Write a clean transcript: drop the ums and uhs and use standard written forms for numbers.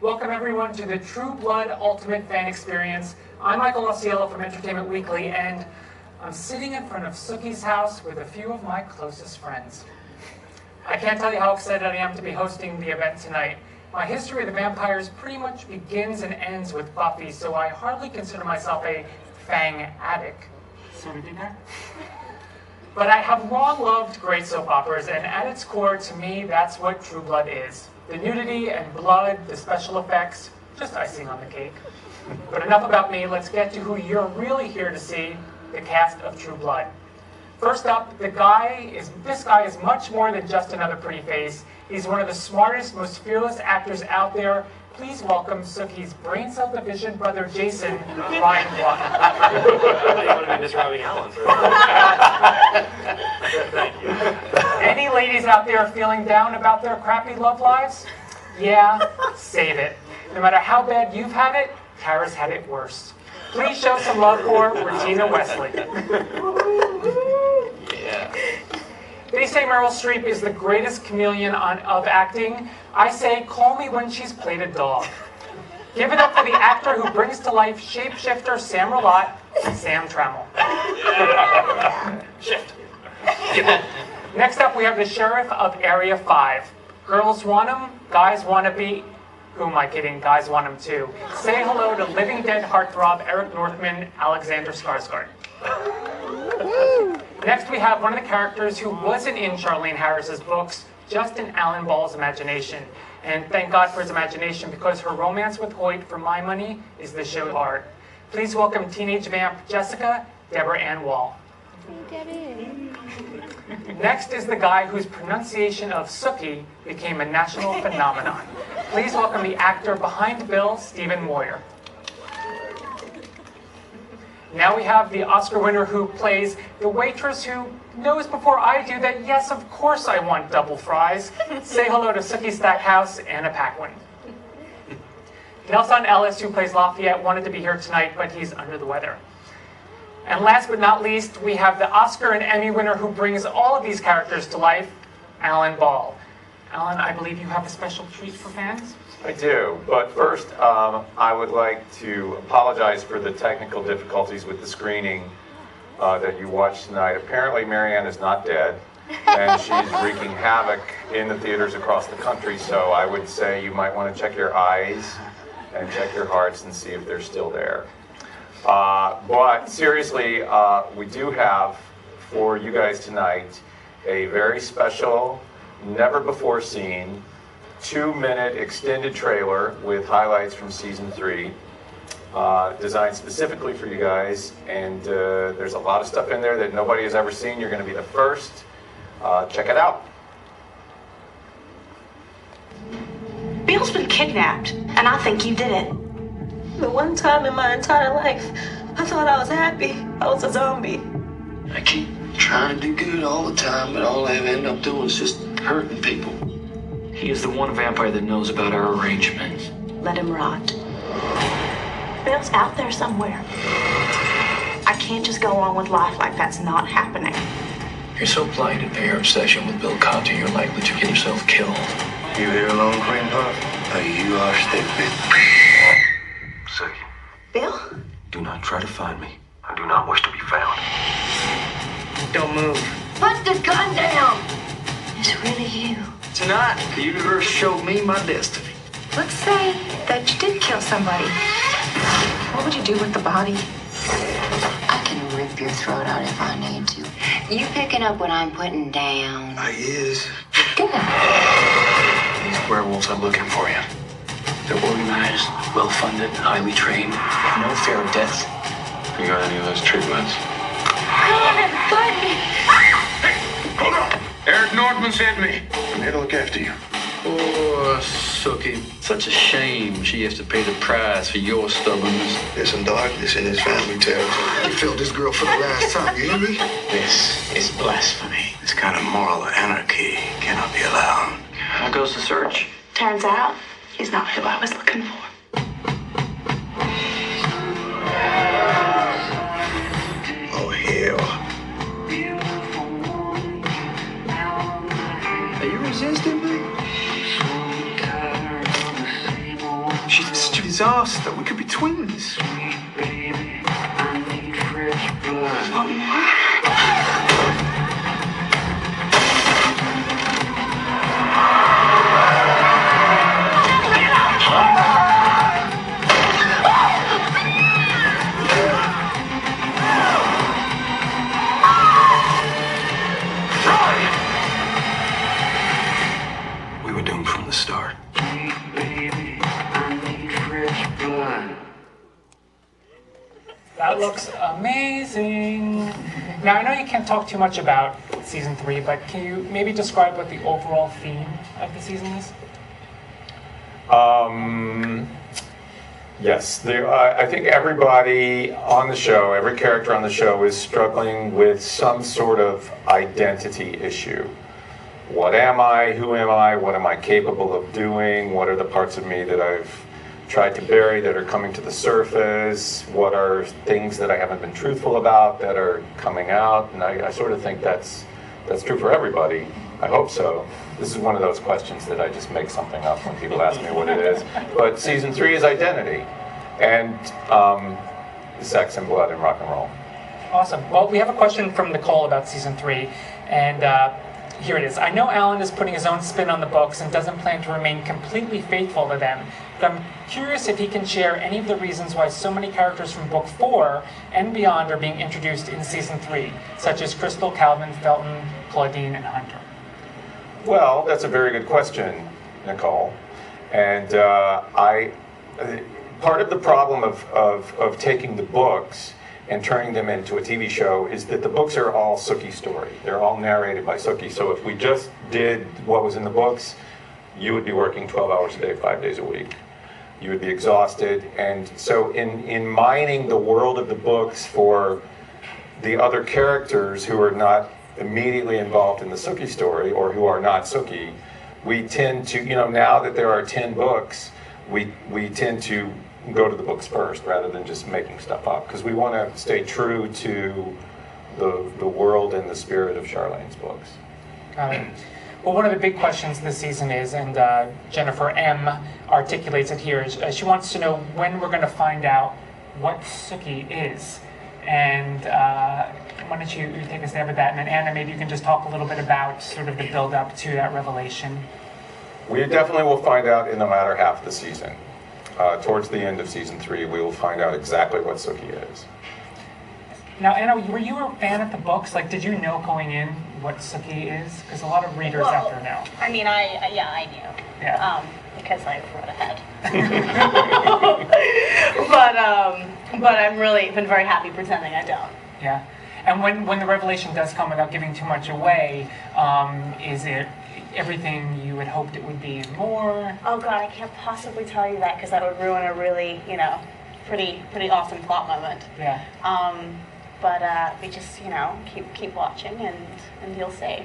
Welcome everyone to the True Blood Ultimate Fan Experience. I'm Michael Osceola from Entertainment Weekly, and I'm sitting in front of Sookie's house with a few of my closest friends. I can't tell you how excited I am to be hosting the event tonight. My history of the vampires pretty much begins and ends with Buffy, so I hardly consider myself a Fang addict. Sort of did that? But I have long loved great soap operas, and at its core, to me, that's what True Blood is. The nudity and blood, the special effects, just icing on the cake. But enough about me, let's get to who you're really here to see, the cast of True Blood. First up, this guy is much more than just another pretty face. He's one of the smartest, most fearless actors out there. Please welcome Sookie's brain cell division brother Jason, Ryan Block. I thought you wanted to be describing Alan. Thank you. Any ladies out there feeling down about their crappy love lives? Yeah, save it. No matter how bad you've had it, Tara's had it worse. Please show some love for Regina Wesley. Yeah. They say Meryl Streep is the greatest chameleon of acting. I say, call me when she's played a dog. Give it up for the actor who brings to life shapeshifter Sam Rilott, Sam Trammell. Yeah. Shift. Yeah. Next up, we have the sheriff of Area 5. Girls want him, guys want to be. Who am I kidding? Guys want him too. Say hello to living dead heartthrob Eric Northman, Alexander Skarsgård. Next, we have one of the characters who wasn't in Charlene Harris's books, just in Alan Ball's imagination. And thank God for his imagination, because her romance with Hoyt, for my money, is the show of art. Please welcome teenage vamp Jessica, Deborah Ann Wall. Hey, Debbie. Next is the guy whose pronunciation of Sookie became a national phenomenon. Please welcome the actor behind Bill, Stephen Moyer. Now we have the Oscar winner who plays the waitress who knows before I do that, yes, of course I want double fries. Say hello to Sookie Stackhouse, Anna Paquin. Nelson Ellis, who plays Lafayette, wanted to be here tonight, but he's under the weather. And last but not least, we have the Oscar and Emmy winner who brings all of these characters to life, Alan Ball. Alan, I believe you have a special treat for fans? I do, but first I would like to apologize for the technical difficulties with the screening that you watched tonight. Apparently Marianne is not dead, and she's wreaking havoc in the theaters across the country, so I would say you might want to check your eyes and check your hearts and see if they're still there. But seriously, we do have for you guys tonight a very special, never before seen 2-minute extended trailer with highlights from season 3, designed specifically for you guys, and there's a lot of stuff in there that nobody has ever seen. You're going to be the first. Check it out. Bill's been kidnapped, and I think you did it. The one time in my entire life, I thought I was happy. I was a zombie. I keep trying to do good all the time, but all I end up doing is just hurting people. He is the one vampire that knows about our arrangements. Let him rot. Bill's out there somewhere. I can't just go on with life like that's not happening. You're so blinded by your obsession with Bill Conti, you're likely to get yourself killed. You here alone, Cream Puff? You are stupid. Sookie. Bill? Do not try to find me. I do not wish to be found. Don't move. Put the gun down! It's really you. Tonight, the universe showed me my destiny. Let's say that you did kill somebody. What would you do with the body? I can rip your throat out if I need to. You picking up what I'm putting down? I is. Good. These werewolves are looking for you. They're organized, well-funded, highly trained, no fear of death. You got any of those treatments? Come on, find me! Hold on. Eric Northman sent me. I'm here to look after you. Oh, Sookie. Such a shame she has to pay the price for your stubbornness. There's some darkness in his family territory. You felt this girl for the last time, you hear me? This is blasphemy. This kind of moral anarchy cannot be allowed. How goes the search? Turns out, he's not who I was looking for. Oh, hell. Are you resisting me? disaster. We could be twins. Sweet baby, I need fresh blood. We were doomed from the start. Sweet baby, I need fresh blood. That looks amazing. Now, I know you can't talk too much about season 3, but can you maybe describe what the overall theme of the season is? Yes, I think everybody on the show, every character on the show is struggling with some sort of identity issue. What am I? Who am I? What am I capable of doing? What are the parts of me that I've tried to bury that are coming to the surface? What are things that I haven't been truthful about that are coming out? And I sort of think that's true for everybody. I hope so. This is one of those questions that I just make something up when people ask me what it is. But season 3 is identity and sex and blood and rock and roll. Awesome. Well, we have a question from Nicole about season 3, and here it is. I know Alan is putting his own spin on the books and doesn't plan to remain completely faithful to them, but I'm curious if he can share any of the reasons why so many characters from book 4 and beyond are being introduced in season 3, such as Crystal, Calvin, Felton, Claudine, and Hunter. Well, that's a very good question, Nicole. And part of the problem of taking the books and turning them into a TV show is that the books are all Sookie story. They're all narrated by Sookie. So if we just did what was in the books, you would be working 12 hours a day, 5 days a week. You would be exhausted. And so in mining the world of the books for the other characters who are not immediately involved in the Sookie story or who are not Sookie, we tend to, now that there are 10 books, we tend to go to the books first rather than just making stuff up, because we want to stay true to the world and the spirit of Charlene's books. Got it. Well, one of the big questions this season is, and Jennifer M. articulates it here, is she wants to know when we're going to find out what Sookie is. And why don't you take a stab at that? And then Anna, maybe you can just talk a little bit about sort of the build-up to that revelation. We definitely will find out in the latter half of the season. Towards the end of season 3, we will find out exactly what Sookie is. Now, Anna, were you a fan of the books? Like, did you know going in what Sookie is? Because a lot of readers out there know. I mean, I knew. Yeah. Because I wrote ahead. but I'm really been very happy pretending I don't. Yeah. And when the revelation does come, without giving too much away, is it everything you had hoped it would be and more? Oh God, I can't possibly tell you that because that would ruin a really, pretty awesome plot moment. Yeah. But we just, keep watching and you'll see.